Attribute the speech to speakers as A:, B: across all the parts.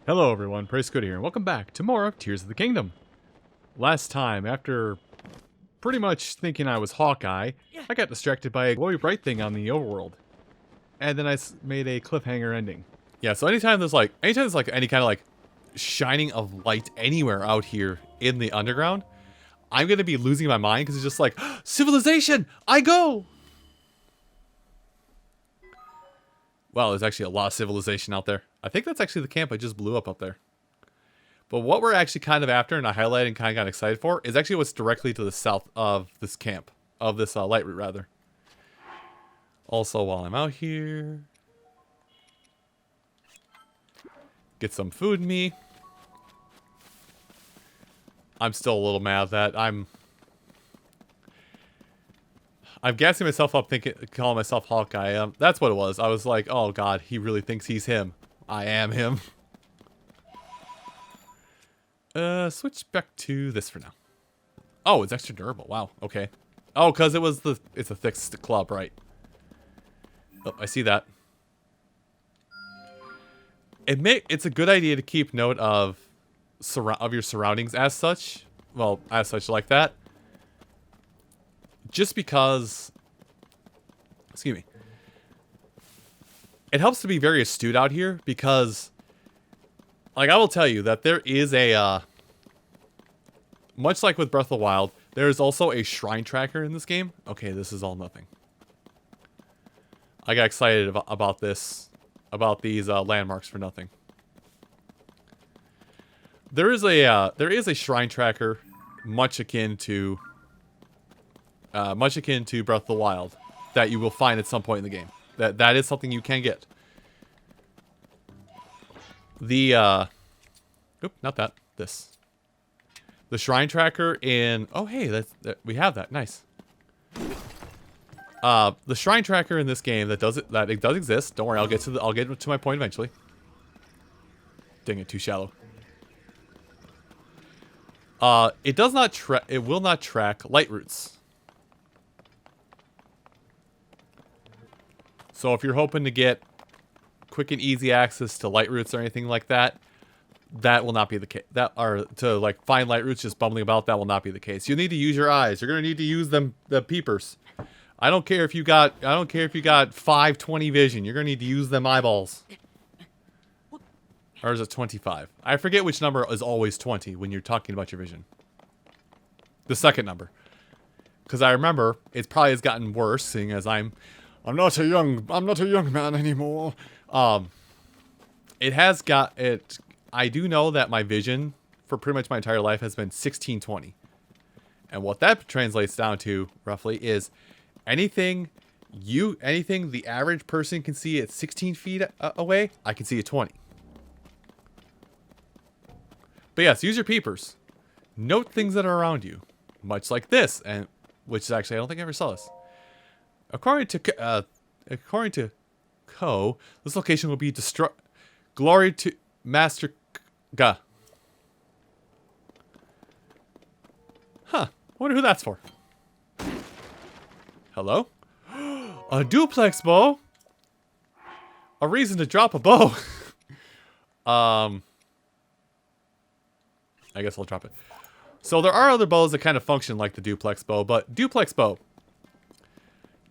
A: Hello everyone, Praise Good here, and welcome back to more of Tears of the Kingdom. Last time, after pretty much thinking I was Hawkeye, I got distracted by a glowy bright thing on the overworld. And then I made a cliffhanger ending. Yeah, so anytime there's like any kind of like shining of light anywhere out here in the underground, I'm gonna be losing my mind because it's just like, civilization! I go! Wow, there's actually a lot of civilization out there. I think that's actually the camp I just blew up there. But what we're actually kind of after, and I highlighted and kind of got excited for, is actually what's directly to the south of this camp. Of this Lightroot, rather. Also, while I'm out here... Get some food in me. I'm still a little mad that I'm gassing myself up thinking, calling myself Hawkeye. That's what it was. I was like, oh god, he really thinks he's him. I am him. Switch back to this for now. Oh, it's extra durable. Wow, okay. Oh, because it's a thick club, right? Oh, I see that. It's a good idea to keep note of your surroundings as such. Well, as such like that. Just because, excuse me, it helps to be very astute out here because, like, I will tell you that there is a, much like with Breath of the Wild, there is also a shrine tracker in this game. Okay, this is all nothing. I got excited about these landmarks for nothing. There is a shrine tracker, much akin to Breath of the Wild, that you will find at some point in the game. That is something you can get. The not that. This. The shrine tracker in. Oh hey, we have that. Nice. The shrine tracker in this game it does exist. Don't worry, I'll get to my point eventually. Dang it, too shallow. It will not track light roots. So if you're hoping to get quick and easy access to light roots or anything like that, that will not be the case. To like find light roots just bumbling about, that will not be the case. You need to use your eyes. You're gonna need to use the peepers. I don't care if you got 520 vision. You're gonna need to use them eyeballs. Or is it 25? I forget which number is always 20 when you're talking about your vision. The second number. Because I remember it probably has gotten worse, seeing as I'm not a young man anymore. It has got it. I do know that my vision for pretty much my entire life has been 1620. And what that translates down to roughly is anything the average person can see at 16 feet away, I can see at 20. But yes, use your peepers. Note things that are around you. Much like this, and which is actually, I don't think I ever saw this. According to Ko, this location will be glory to Master Ga. Huh. I wonder who that's for. Hello? A duplex bow? A reason to drop a bow. I guess I'll drop it. So there are other bows that kind of function like the duplex bow, but duplex bow.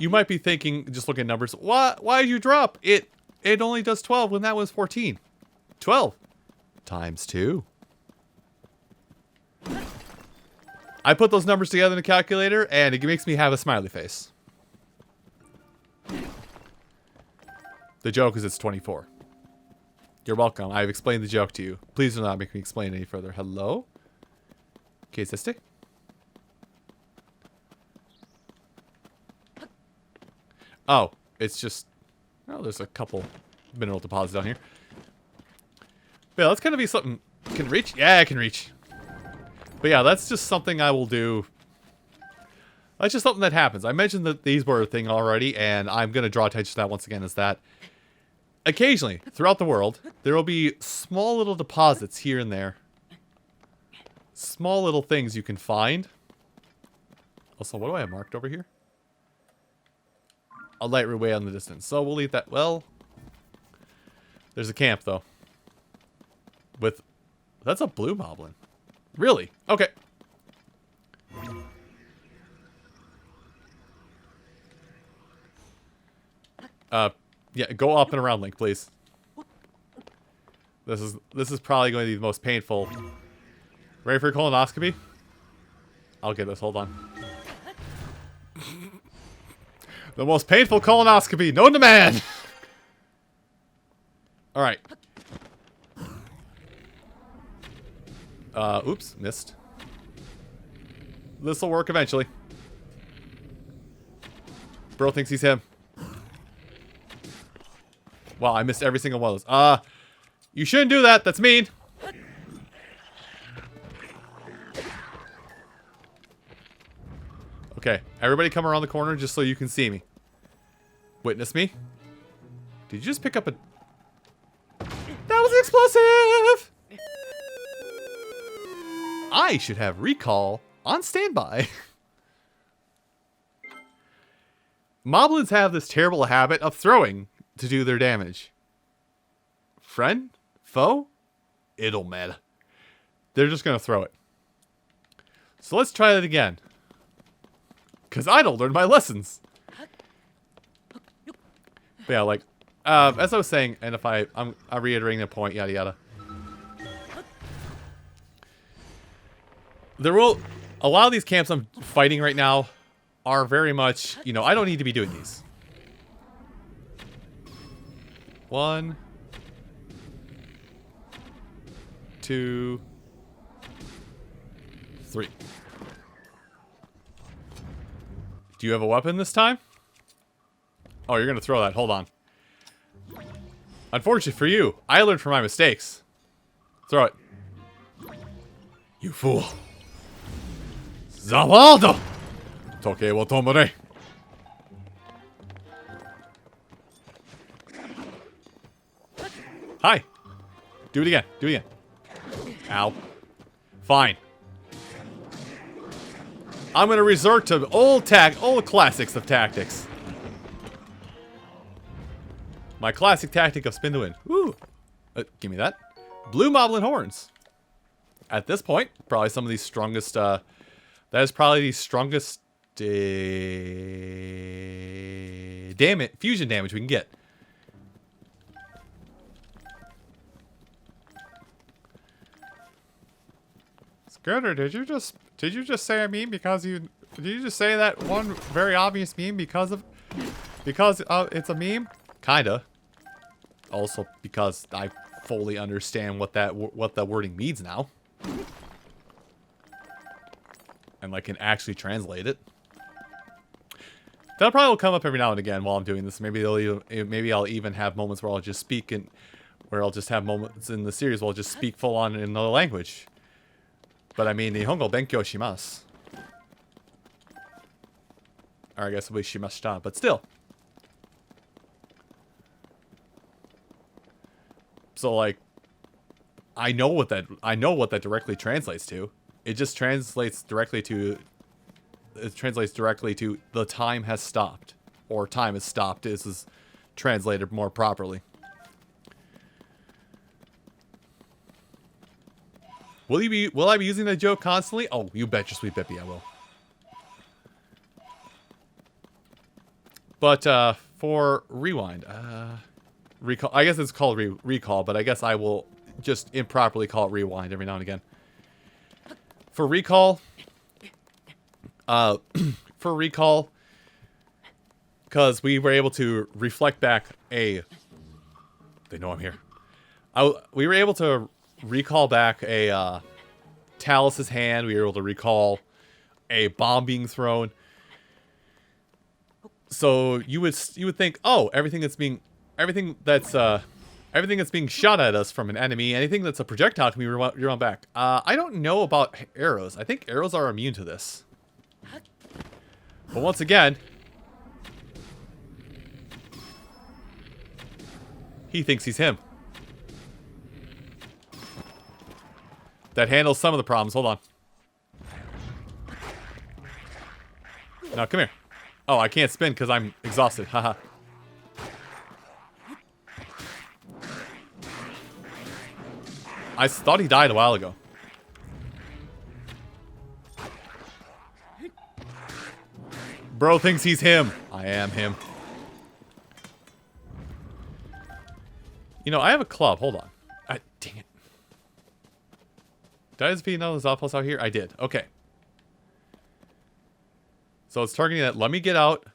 A: You might be thinking, just looking at numbers, why did you drop? It only does 12 when that was 14. 12 times 2. I put those numbers together in a calculator, and it makes me have a smiley face. The joke is it's 24. You're welcome. I've explained the joke to you. Please do not make me explain any further. Hello? Okay, is this stick? Oh, it's just... Oh, there's a couple mineral deposits down here. But yeah, that's gonna be something... Can it reach? Yeah, I can reach. But yeah, that's just something I will do. That's just something that happens. I mentioned that these were a thing already, and I'm gonna draw attention to that once again, is that occasionally, throughout the world, there will be small little deposits here and there. Small little things you can find. Also, what do I have marked over here? A Lightroot way on the distance. So we'll leave that. Well, there's a camp, though. With... That's a blue moblin. Really? Okay. Yeah, go up and around, Link, please. This is probably going to be the most painful. Ready for colonoscopy? I'll get this, hold on. The most painful colonoscopy known to man! Alright. Oops, missed. This'll work eventually. Bro thinks he's him. Wow, I missed every single one of those. You shouldn't do that. That's mean. Okay, everybody come around the corner just so you can see me. Witness me. Did you just pick up a... That was explosive! I should have recall on standby. Moblins have this terrible habit of throwing to do their damage. Friend? Foe? It'll matter. They're just gonna throw it. So let's try that again. Because I don't learn my lessons. But yeah, like, as I was saying, and if I'm reiterating the point, yada yada. A lot of these camps I'm fighting right now are very much, you know, I don't need to be doing these. 1, 2, 3. Do you have a weapon this time? Oh, you're gonna throw that. Hold on. Unfortunately for you, I learned from my mistakes. Throw it. You fool. Zawaldo! Toke wo tomore. Hi. Do it again. Do it again. Ow. Fine. I'm gonna resort to old classics of tactics. My classic tactic of spin to win. Woo! Give me that. Blue Moblin horns. At this point, probably some of these strongest, that is probably the strongest, fusion damage we can get. Scooter, did you just say a meme because did you just say that one very obvious meme because it's a meme? Kinda. Also because I fully understand what that wording means now. And like can actually translate it. That probably will come up every now and again while I'm doing this. Maybe I'll even have moments where I'll just speak where I'll just have moments in the series where I'll just speak full on in another language. But I mean, Nihongo benkyou shimasu. Or I guess it'll be shimashita, but still. So like, I know what that directly translates to. It just translates directly to. It translates directly to the time has stopped, or time has stopped. This is translated more properly. Will I be using that joke constantly? Oh, you bet your sweet Bippy I will. But for rewind, recall. I guess it's called recall, but I guess I will just improperly call it rewind every now and again. For recall, because we were able to reflect back a. They know I'm here. We were able to recall back a Talus's hand. We were able to recall a bomb being thrown. So you would think, oh, everything that's being shot at us from an enemy, anything that's a projectile can be run back. I don't know about arrows. I think arrows are immune to this. But once again, he thinks he's him. That handles some of the problems. Hold on. Now, come here. Oh, I can't spin because I'm exhausted. Haha. I thought he died a while ago. Bro thinks he's him. I am him. You know, I have a club. Hold on. Dang it. Did I just beat another Zalfos out here? I did. Okay. So it's targeting that. Let me get out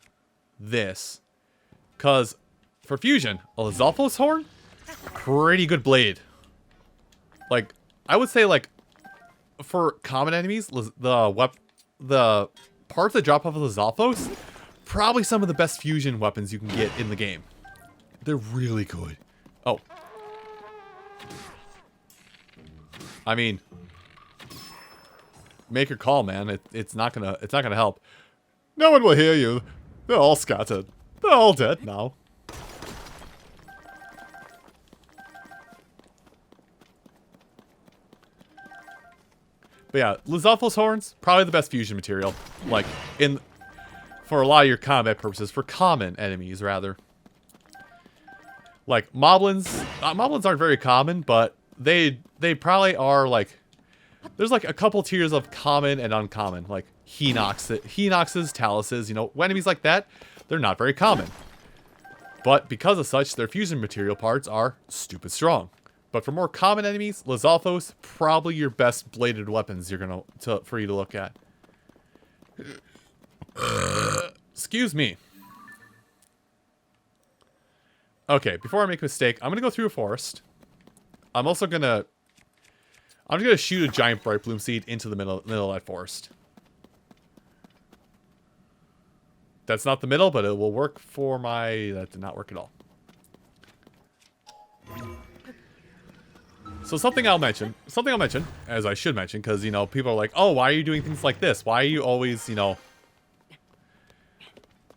A: this. Because for fusion, a Zalfos horn, pretty good blade. Like, I would say, like, for common enemies, the parts that drop off of the Zalfos, probably some of the best fusion weapons you can get in the game. They're really good. Oh. I mean, make your call, man. It's not gonna help. No one will hear you. They're all scattered. They're all dead now. But yeah, Lizalfos horns, probably the best fusion material. Like, for a lot of your combat purposes, for common enemies, rather. Like, moblins, moblins aren't very common, but they probably are, like, there's, like, a couple tiers of common and uncommon. Like, Henoxes, Taluses, you know, enemies like that, they're not very common. But because of such, their fusion material parts are stupid strong. But for more common enemies, Lizalfos, probably your best bladed weapons for you to look at. Excuse me. Okay, before I make a mistake, I'm gonna go through a forest. I'm just gonna shoot a giant bright bloom seed into the middle of that forest. That's not the middle, but it will work for my... That did not work at all. So something I'll mention, as I should mention, because, you know, people are like, oh, why are you doing things like this? Why are you always, you know...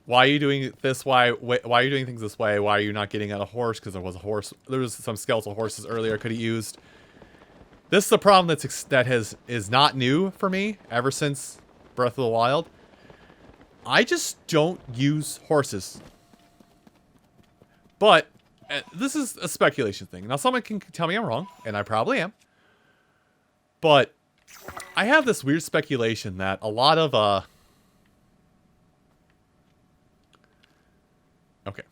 A: Why are you doing it this way? Why are you doing things this way? Why are you not getting on a horse? Because there was some skeletal horses earlier I could have used. This is a problem is not new for me ever since Breath of the Wild. I just don't use horses. But this is a speculation thing. Now someone can tell me I'm wrong, and I probably am. But I have this weird speculation that a lot of okay.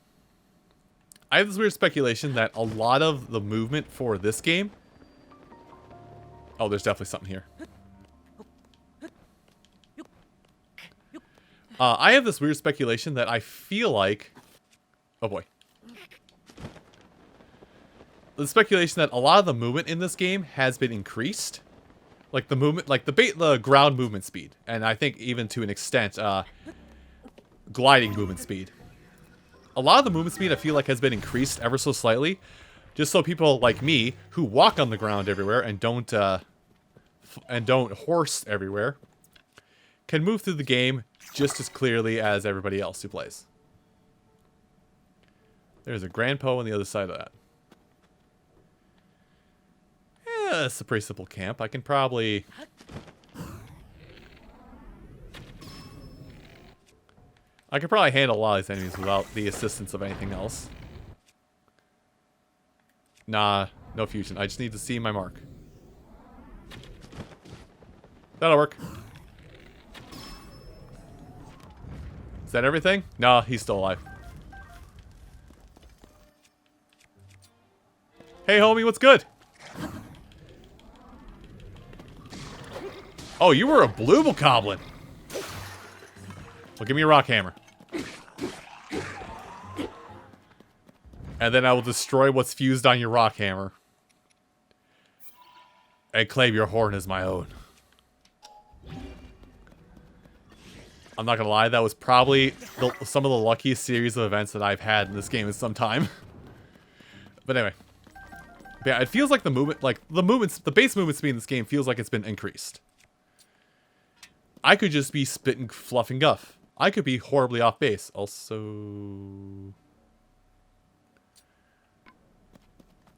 A: I have this weird speculation that a lot of the movement for this game... Oh, there's definitely something here. I have this weird speculation that I feel like... Oh boy. The speculation that a lot of the movement in this game has been increased. Like the movement, like the ground movement speed. And I think even to an extent, gliding movement speed. A lot of the movement speed I feel like has been increased ever so slightly. Just so people like me, who walk on the ground everywhere and don't horse everywhere, can move through the game just as clearly as everybody else who plays. There's a Grandpo on the other side of that. Yeah, it's a pretty simple camp. I can probably... handle a lot of these enemies without the assistance of anything else. Nah, no fusion. I just need to see my mark. That'll work. Is that everything? No, he's still alive. Hey, homie, what's good? Oh, you were a blue bokoblin. Well, give me a rock hammer. And then I will destroy what's fused on your rock hammer. And claim your horn as my own. I'm not gonna lie, that was probably some of the luckiest series of events that I've had in this game in some time. But anyway. But yeah, it feels like the movement, the base movement speed in this game feels like it's been increased. I could just be spitting fluff and guff. I could be horribly off base. Also...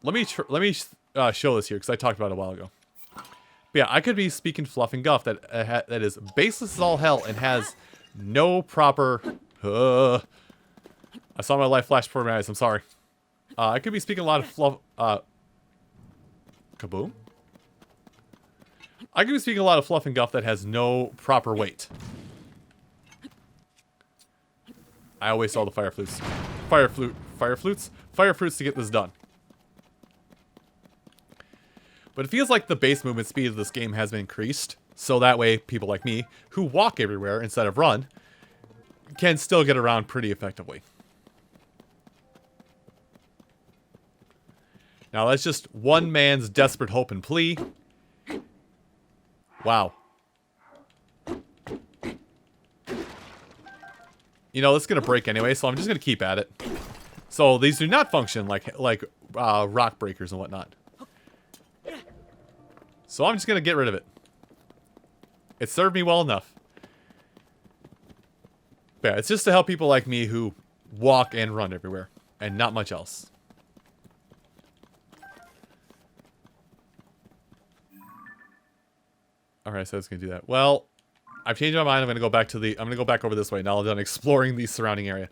A: Let me show this here, because I talked about it a while ago. But yeah, I could be speaking fluff and guff that is baseless as all hell and has no proper... I saw my life flash before my eyes, I'm sorry. I could be speaking a lot of fluff... Kaboom? I could be speaking a lot of fluff and guff that has no proper weight. I always saw the fire flutes. Fire fruits to get this done. But it feels like the base movement speed of this game has been increased. So that way, people like me, who walk everywhere instead of run, can still get around pretty effectively. Now that's just one man's desperate hope and plea. Wow. You know, it's going to break anyway, so I'm just going to keep at it. So these do not function like rock breakers and whatnot. So I'm just going to get rid of it. It served me well enough. But yeah, it's just to help people like me who walk and run everywhere. And not much else. Alright, so it's going to do that. Well, I've changed my mind. I'm going to go back to I'm going to go back over this way now that I'm exploring the surrounding area.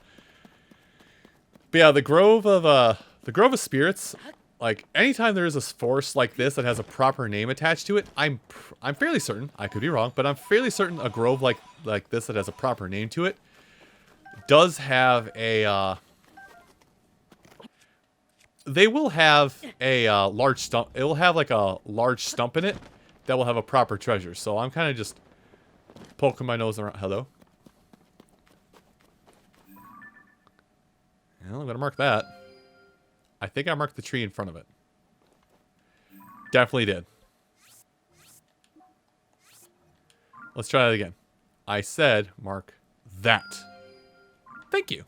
A: But yeah, the Grove of Spirits, like anytime there is a forest like this that has a proper name attached to it, I'm fairly certain, I could be wrong, but I'm fairly certain a grove like this that has a proper name to it does have a they will have a large stump. It will have like a large stump in it that will have a proper treasure. So I'm kind of just poking my nose around. Hello. Well, I'm gonna mark that. I think I marked the tree in front of it. Definitely did. Let's try that again. I said mark that. Thank you.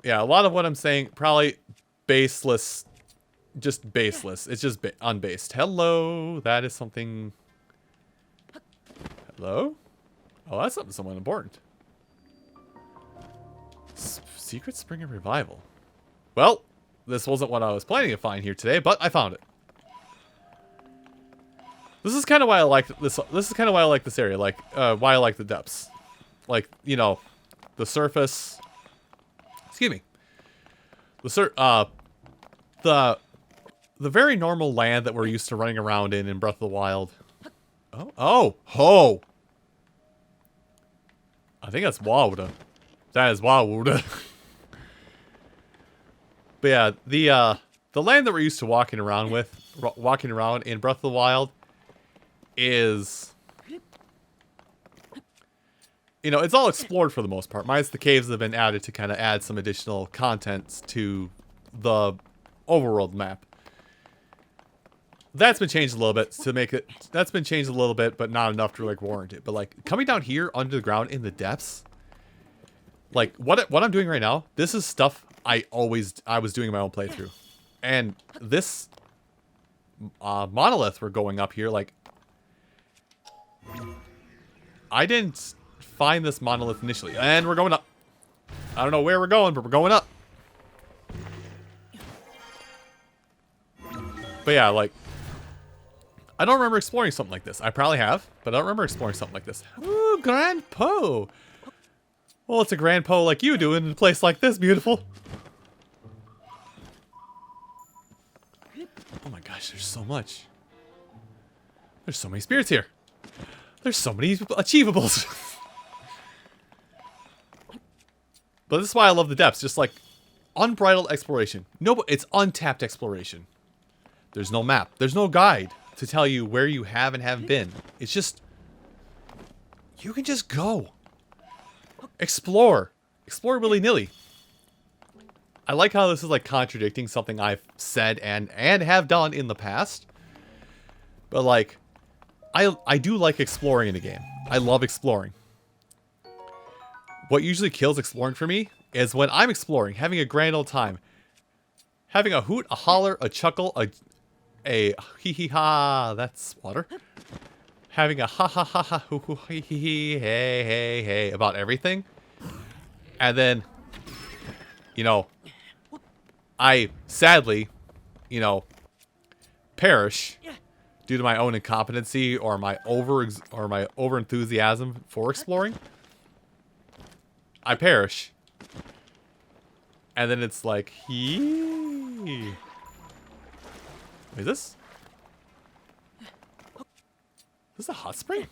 A: Yeah, a lot of what I'm saying probably baseless. Just baseless. It's just unbased. Hello. That is something. Hello? Oh, that's something somewhat important. Secret Spring of Revival. Well, this wasn't what I was planning to find here today, but I found it. This is kind of why I like this. This is kind of why I like this area. Like, why I like the depths. Like, you know, the surface. Excuse me. The very normal land that we're used to running around in Breath of the Wild. Oh. I think that's Wawuda. That is Wawuda. But yeah, the land that we're used to walking around in Breath of the Wild is, you know, it's all explored for the most part. Minus the caves that have been added to kind of add some additional contents to the overworld map. That's been changed a little bit to make it. That's been changed a little bit, but not enough to like warrant it. But like coming down here under the ground in the depths, like what I'm doing right now, this is stuff I was doing in my own playthrough, and this monolith we're going up here, like I didn't find this monolith initially, and we're going up. I don't know where we're going, but we're going up. But yeah, like I don't remember exploring something like this. I probably have, but I don't remember exploring something like this. Ooh, Grand Po. Well, it's a Grand Po like you do in a place like this, beautiful. Oh my gosh, there's so much. There's so many spirits here. There's so many achievables. But this is why I love the depths. Just like unbridled exploration. No, it's untapped exploration. There's no map. There's no guide to tell you where you have and haven't been. It's just, you can just go. Explore. Explore willy-nilly. I like how this is like contradicting something I've said and have done in the past. But like, I do like exploring in a game. I love exploring. What usually kills exploring for me is when I'm exploring, having a grand old time. Having a hoot, a holler, a chuckle, a hee hee ha, that's water. Having a ha ha ha ha hoo hoo hee hee hey hey hey about everything. And then, you know, I sadly, you know, perish due to my own incompetency or my over enthusiasm for exploring. I perish. And then it's like, What is this? This is a hot spring?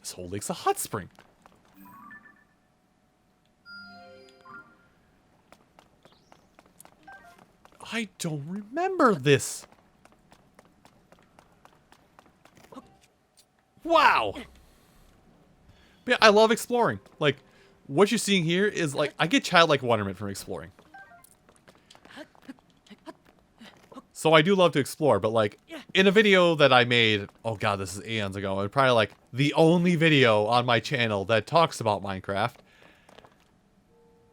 A: This whole lake's a hot spring. I don't remember this. Wow. But yeah, I love exploring. Like, what you're seeing here is like, I get childlike wonderment from exploring. So I do love to explore, but like, in a video that I made, oh god, this is eons ago, and probably like the only video on my channel that talks about Minecraft.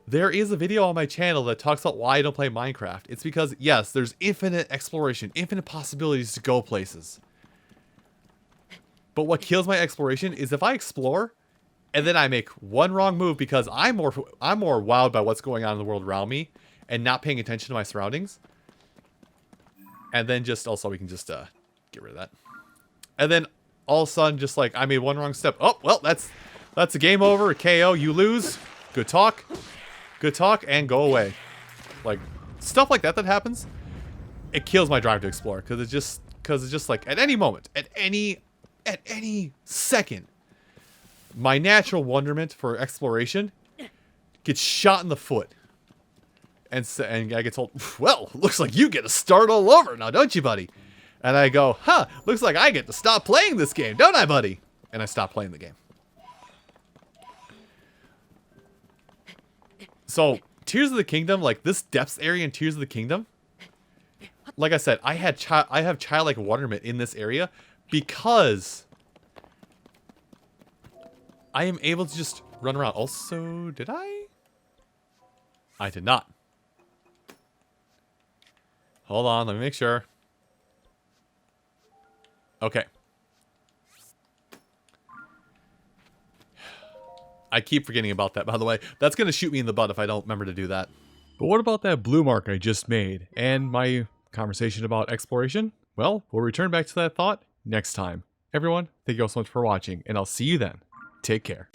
A: There is a video on my channel that talks about why I don't play Minecraft. It's because, yes, there's infinite exploration, infinite possibilities to go places. But what kills my exploration is if I explore, and then I make one wrong move because I'm more wowed by what's going on in the world around me, and not paying attention to my surroundings. And then just, also we can just get rid of that. And then all of a sudden, just like, I made one wrong step. Oh, well, that's a game over, a KO, you lose. Good talk. Good talk, and go away. Like, stuff like that happens, it kills my drive to explore. Because it's just like, at any moment, at any second, my natural wonderment for exploration gets shot in the foot. And I get told, well, looks like you get to start all over now, don't you, buddy? And I go, huh, looks like I get to stop playing this game, don't I, buddy? And I stop playing the game. So, Tears of the Kingdom, like this depths area in Tears of the Kingdom, like I said, I have childlike wonderment in this area because I am able to just run around. Also, did I? I did not. Hold on, let me make sure. Okay. I keep forgetting about that, by the way. That's going to shoot me in the butt if I don't remember to do that. But what about that blue mark I just made and my conversation about exploration? Well, we'll return back to that thought next time. Everyone, thank you all so much for watching, and I'll see you then. Take care.